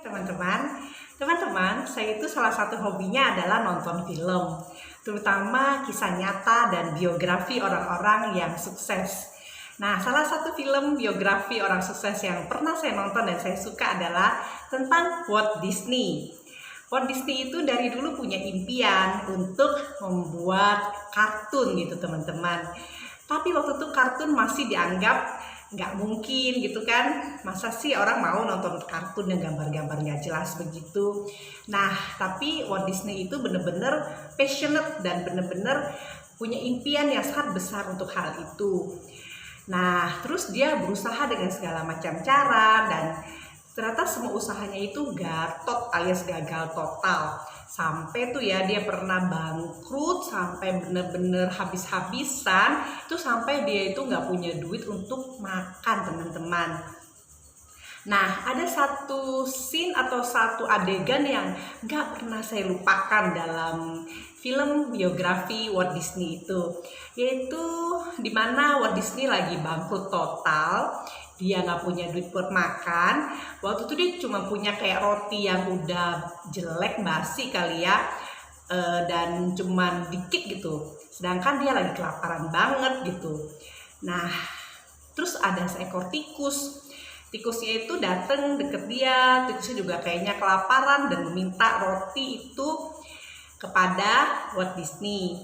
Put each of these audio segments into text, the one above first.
Teman-teman, saya itu salah satu hobinya adalah nonton film, terutama kisah nyata dan biografi orang-orang yang sukses. Nah, salah satu film biografi orang sukses yang pernah saya nonton dan saya suka adalah tentang Walt Disney. Walt Disney itu dari dulu punya impian untuk membuat kartun gitu teman-teman. Tapi waktu itu kartun masih dianggap nggak mungkin gitu kan, masa sih orang mau nonton kartun yang gambar-gambar nggak jelas begitu. Nah, tapi Walt Disney itu bener-bener passionate dan bener-bener punya impian yang sangat besar untuk hal itu. Nah, terus dia berusaha dengan segala macam cara dan ternyata semua usahanya itu gatot alias gagal total. Sampai tuh ya dia pernah bangkrut sampai bener-bener habis-habisan. Itu sampai dia itu nggak punya duit untuk makan teman-teman. Nah, ada satu scene atau satu adegan yang nggak pernah saya lupakan dalam film biografi Walt Disney itu, yaitu dimana Walt Disney lagi bangkrut total. Dia nggak punya duit buat makan. Waktu itu dia cuma punya kayak roti yang udah jelek basi kali ya, dan cuman dikit gitu. Sedangkan dia lagi kelaparan banget gitu. Nah, terus ada seekor tikus. Tikusnya itu dateng deket dia. Tikusnya juga kayaknya kelaparan dan meminta roti itu kepada Walt Disney.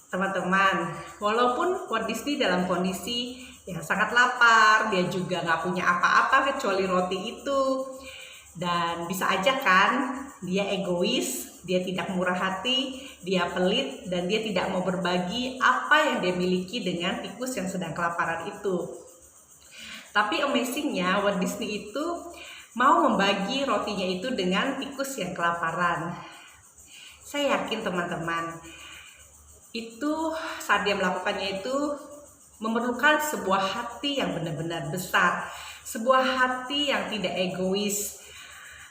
Teman-teman, walaupun Walt Disney dalam kondisi yang sangat lapar, dia juga nggak punya apa-apa kecuali roti itu. Dan bisa aja kan, dia egois, dia tidak murah hati, dia pelit, dan dia tidak mau berbagi apa yang dia miliki dengan tikus yang sedang kelaparan itu. Tapi amazingnya Walt Disney itu mau membagi rotinya itu dengan tikus yang kelaparan. Saya yakin teman-teman, itu saat dia melakukannya itu memerlukan sebuah hati yang benar-benar besar, sebuah hati yang tidak egois.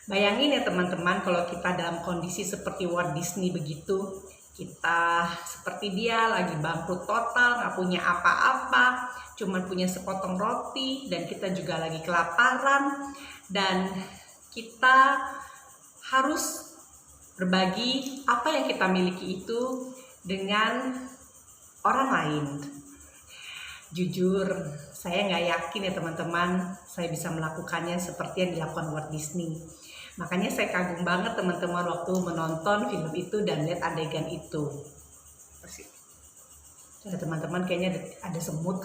Bayangin ya teman-teman, kalau kita dalam kondisi seperti Walt Disney begitu, kita seperti dia lagi bangkrut total, nggak punya apa-apa, cuman punya sepotong roti, dan kita juga lagi kelaparan, dan kita harus berbagi apa yang kita miliki itu dengan orang lain. Jujur, saya nggak yakin ya teman-teman saya bisa melakukannya seperti yang dilakukan Walt Disney. Makanya saya kagum banget teman-teman waktu menonton film itu dan lihat adegan itu. Ya, teman-teman kayaknya ada semut.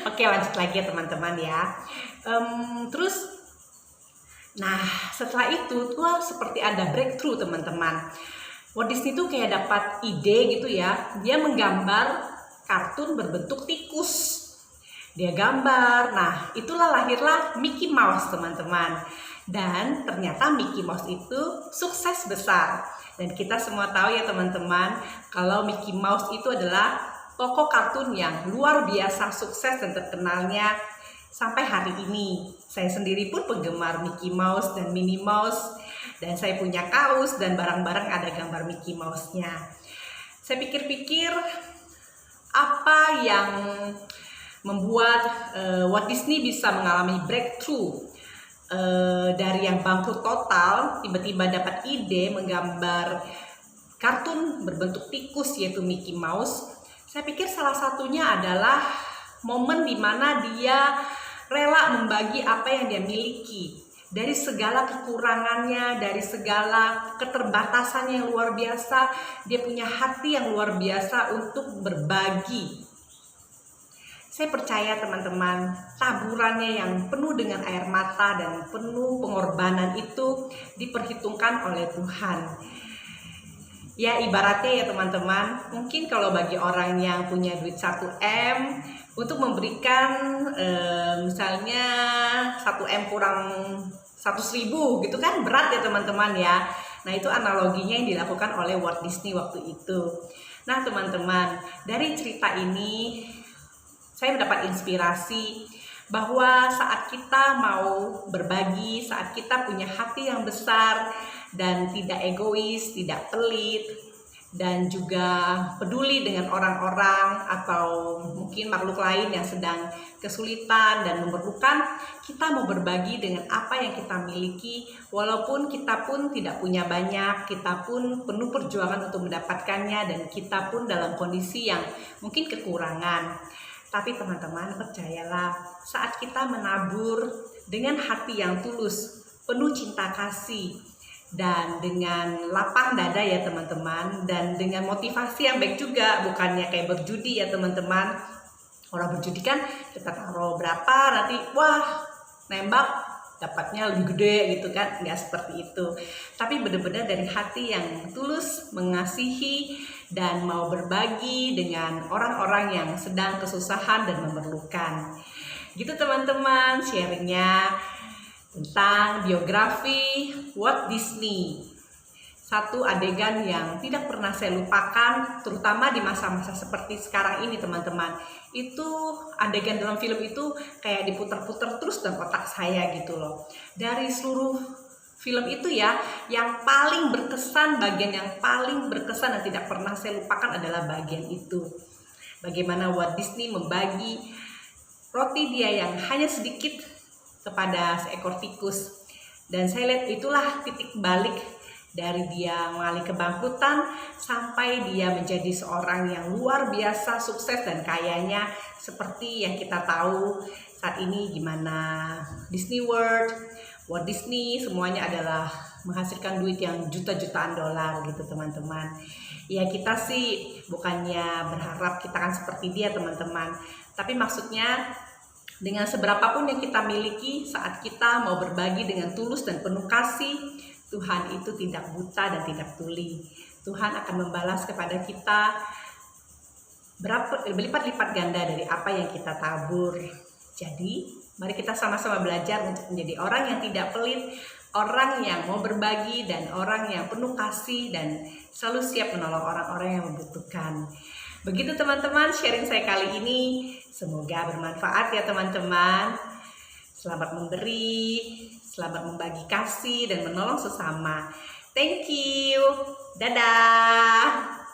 Oke, lanjut lagi ya teman-teman ya. Terus, nah setelah itu tuh seperti ada breakthrough teman-teman. Walt Disney tuh kayak dapat ide gitu ya. Dia menggambar kartun berbentuk tikus. Dia gambar. Nah, itulah lahirlah Mickey Mouse, teman-teman. Dan ternyata Mickey Mouse itu sukses besar. Dan kita semua tahu ya teman-teman, kalau Mickey Mouse itu adalah tokoh kartun yang luar biasa sukses dan terkenalnya sampai hari ini. Saya sendiri pun penggemar Mickey Mouse dan Minnie Mouse. Dan saya punya kaos dan barang-barang ada gambar Mickey Mouse-nya. Saya pikir-pikir, apa yang membuat Walt Disney bisa mengalami breakthrough dari yang bangkrut total, tiba-tiba dapat ide menggambar kartun berbentuk tikus yaitu Mickey Mouse. Saya pikir salah satunya adalah momen dimana dia rela membagi apa yang dia miliki. Dari segala kekurangannya, dari segala keterbatasannya yang luar biasa, dia punya hati yang luar biasa untuk berbagi. Saya percaya teman-teman, taburannya yang penuh dengan air mata dan penuh pengorbanan itu diperhitungkan oleh Tuhan. Ya ibaratnya ya teman-teman, mungkin kalau bagi orang yang punya duit 1M, untuk memberikan misalnya 1M kurang 100.000 gitu kan berat ya teman-teman ya. Nah itu analoginya yang dilakukan oleh Walt Disney waktu itu. Nah teman-teman, dari cerita ini saya mendapat inspirasi bahwa saat kita mau berbagi, saat kita punya hati yang besar dan tidak egois, tidak pelit, dan juga peduli dengan orang-orang atau mungkin makhluk lain yang sedang kesulitan dan memerlukan, kita mau berbagi dengan apa yang kita miliki, walaupun kita pun tidak punya banyak, kita pun penuh perjuangan untuk mendapatkannya, dan kita pun dalam kondisi yang mungkin kekurangan. Tapi teman-teman, percayalah, saat kita menabur dengan hati yang tulus, penuh cinta kasih, dan dengan lapang dada ya teman-teman, dan dengan motivasi yang baik juga, bukannya kayak berjudi ya teman-teman. Orang berjudi kan kita taruh berapa, nanti wah nembak dapatnya lebih gede gitu kan, nggak seperti itu. Tapi benar-benar dari hati yang tulus mengasihi dan mau berbagi dengan orang-orang yang sedang kesusahan dan memerlukan. Gitu teman-teman, sharingnya tentang biografi Walt Disney. Satu adegan yang tidak pernah saya lupakan, terutama di masa-masa seperti sekarang ini teman-teman. Itu adegan dalam film itu kayak diputar-putar terus dalam otak saya gitu loh. Dari seluruh film itu ya, yang paling berkesan, bagian yang paling berkesan dan tidak pernah saya lupakan adalah bagian itu. Bagaimana Walt Disney membagi roti dia yang hanya sedikit kepada seekor tikus. Dan saya lihat itulah titik balik dari dia mengalami kebangkrutan sampai dia menjadi seorang yang luar biasa sukses dan kayanya, seperti yang kita tahu saat ini gimana Disney World, Walt Disney semuanya adalah menghasilkan duit yang juta-jutaan dolar gitu teman-teman. Ya kita sih bukannya berharap kita kan seperti dia teman-teman, tapi maksudnya dengan seberapapun yang kita miliki, saat kita mau berbagi dengan tulus dan penuh kasih, Tuhan itu tidak buta dan tidak tuli. Tuhan akan membalas kepada kita berlipat-lipat ganda dari apa yang kita tabur. Jadi, mari kita sama-sama belajar untuk menjadi orang yang tidak pelit, orang yang mau berbagi, dan orang yang penuh kasih dan selalu siap menolong orang-orang yang membutuhkan. Begitu teman-teman sharing saya kali ini. Semoga bermanfaat ya teman-teman. Selamat memberi, selamat membagi kasih dan menolong sesama. Thank you. Dadah.